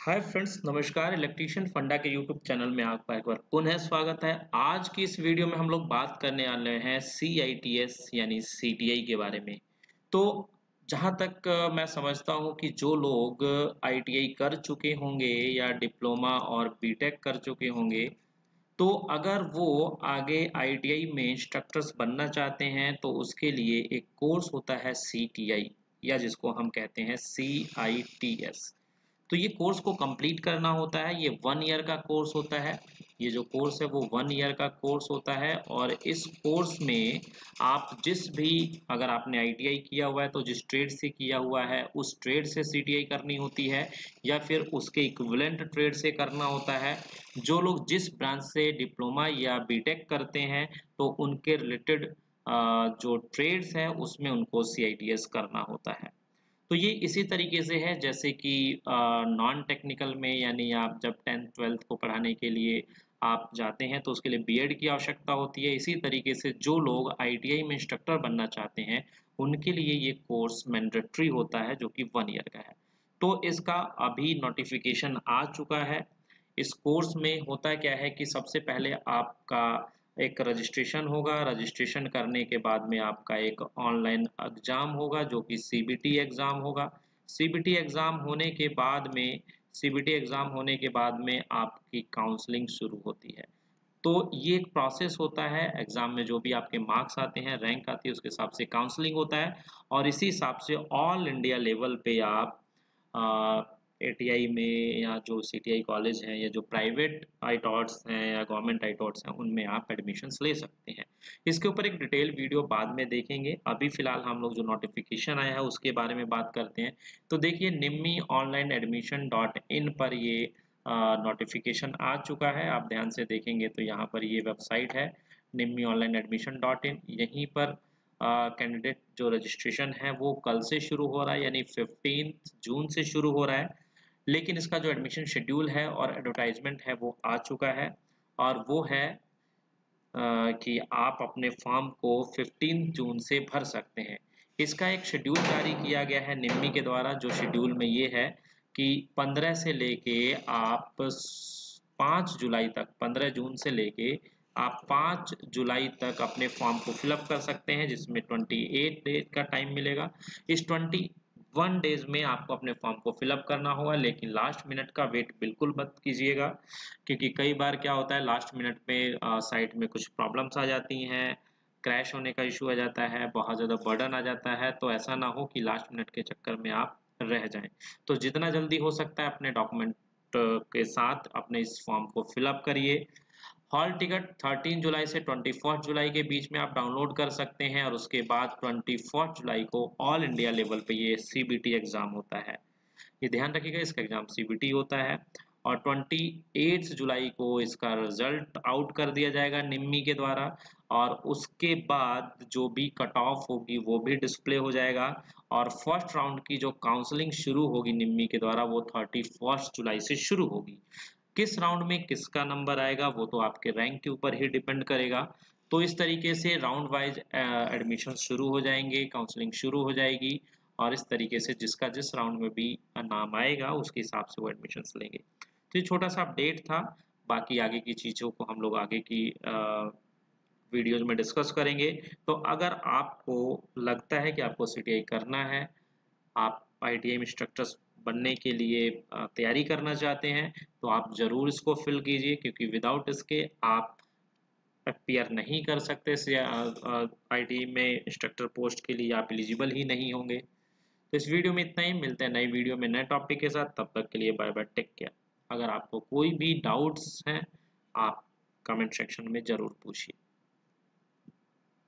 Hi friends, नमस्कार। Electrician फंडा के यूट्यूब चैनल में आपका एक बार पुनः स्वागत है। आज की इस वीडियो में हम लोग बात करने वाले हैं CITS यानी CTI के बारे में। तो जहां तक मैं समझता हूं कि जो लोग ITI कर चुके होंगे या डिप्लोमा और बीटेक कर चुके होंगे, तो अगर वो आगे ITI में इंस्ट्रक्टर्स बनना चाहते हैं तो उसके लिए एक कोर्स होता है CTI या जिसको हम कहते हैं CITS। तो ये कोर्स को कंप्लीट करना होता है। ये 1 ईयर का कोर्स होता है। ये जो कोर्स है वो 1 ईयर का कोर्स होता है और इस कोर्स में आप जिस भी, अगर आपने ITI किया हुआ है तो जिस ट्रेड से किया हुआ है उस ट्रेड से CTI करनी होती है या फिर उसके इक्विवेलेंट ट्रेड से करना होता है। जो लोग जिस ब्रांच से डिप्लोमा या बीटेक करते हैं तो उनके रिलेटेड जो ट्रेड्स हैं उसमें उनको CITS करना होता है। तो ये इसी तरीके से है जैसे कि नॉन टेक्निकल में, यानी आप जब 10th-12th को पढ़ाने के लिए आप जाते हैं तो उसके लिए बीएड की आवश्यकता होती है। इसी तरीके से जो लोग ITI में इंस्ट्रक्टर बनना चाहते हैं उनके लिए ये कोर्स मैंडेटरी होता है जो कि 1 ईयर का है। तो इसका अभी नोटिफिकेशन आ चुका है। इस कोर्स में होता क्या है कि सबसे पहले आपका एक रजिस्ट्रेशन होगा। रजिस्ट्रेशन करने के बाद में आपका एक ऑनलाइन एग्ज़ाम होगा जो कि CBT एग्ज़ाम होगा। CBT एग्ज़ाम होने के बाद में CBT एग्ज़ाम होने के बाद में आपकी काउंसलिंग शुरू होती है। तो ये एक प्रोसेस होता है। एग्ज़ाम में जो भी आपके मार्क्स आते हैं, रैंक आती है, उसके हिसाब से काउंसलिंग होता है और इसी हिसाब से ऑल इंडिया लेवल पे आप ATI में या जो CTI कॉलेज हैं या जो प्राइवेट आईटॉट्स हैं या गवर्नमेंट आईटॉट्स हैं उनमें आप एडमिशन्स ले सकते हैं। इसके ऊपर एक डिटेल वीडियो बाद में देखेंगे। अभी फ़िलहाल हम लोग जो नोटिफिकेशन आया है उसके बारे में बात करते हैं। तो देखिए, निम्मी ऑनलाइन एडमिशन .in पर ये नोटिफिकेशन आ चुका है। आप ध्यान से देखेंगे तो यहाँ पर ये वेबसाइट है निम्मी ऑनलाइन एडमिशन .in। यहीं पर कैंडिडेट जो रजिस्ट्रेशन है वो कल से शुरू हो रहा है, यानी 15 जून से शुरू हो रहा है। लेकिन इसका जो एडमिशन शेड्यूल है और एडवर्टाइजमेंट है वो आ चुका है और वो है कि आप अपने फॉर्म को 15 जून से भर सकते हैं। इसका एक शेड्यूल जारी किया गया है निम्मी के द्वारा। जो शेड्यूल में ये है कि 15 से लेके आप 5 जुलाई तक, 15 जून से लेके आप 5 जुलाई तक अपने फॉर्म को फिलअप कर सकते हैं, जिसमें 28 डेज का टाइम मिलेगा। इस 21 डेज में आपको अपने फॉर्म को फिलअप करना होगा, लेकिन लास्ट मिनट का वेट बिल्कुल मत कीजिएगा, क्योंकि कई बार क्या होता है लास्ट मिनट में साइट में कुछ प्रॉब्लम्स आ जाती हैं, क्रैश होने का इशू आ जाता है, बहुत ज़्यादा बर्डन आ जाता है। तो ऐसा ना हो कि लास्ट मिनट के चक्कर में आप रह जाएं। तो जितना जल्दी हो सकता है अपने डॉक्यूमेंट के साथ अपने इस फॉर्म को फिलअप करिए। हॉल टिकट 13 जुलाई से 24 जुलाई के बीच में आप डाउनलोड कर सकते हैं और उसके बाद 24 जुलाई को ऑल इंडिया लेवल पे ये CBT एग्ज़ाम होता है। ये ध्यान रखिएगा, इसका एग्ज़ाम CBT होता है और 28 जुलाई को इसका रिजल्ट आउट कर दिया जाएगा निम्मी के द्वारा और उसके बाद जो भी कट ऑफ होगी वो भी डिस्प्ले हो जाएगा और फर्स्ट राउंड की जो काउंसलिंग शुरू होगी निम्मी के द्वारा वो 31 जुलाई से शुरू होगी। किस राउंड में किसका नंबर आएगा वो तो आपके रैंक के ऊपर ही डिपेंड करेगा। तो इस तरीके से राउंड वाइज एडमिशन शुरू हो जाएंगे, काउंसलिंग शुरू हो जाएगी और इस तरीके से जिसका जिस राउंड में भी नाम आएगा उसके हिसाब से वो एडमिशन्स लेंगे। तो ये छोटा सा अपडेट था। बाकी आगे की चीज़ों को हम लोग आगे की वीडियोज में डिस्कस करेंगे। तो अगर आपको लगता है कि आपको CTI करना है, आप ITI इंस्ट्रक्टर्स बनने के लिए तैयारी करना चाहते हैं, तो आप ज़रूर इसको फिल कीजिए, क्योंकि विदाउट इसके आप अपीयर नहीं कर सकते। ITI में इंस्ट्रक्टर पोस्ट के लिए आप एलिजिबल ही नहीं होंगे। तो इस वीडियो में इतना ही। मिलते हैं नई वीडियो में नए टॉपिक के साथ। तब तक के लिए बाय बाय, टेक केयर। अगर आपको कोई भी डाउट्स हैं आप कमेंट सेक्शन में ज़रूर पूछिए।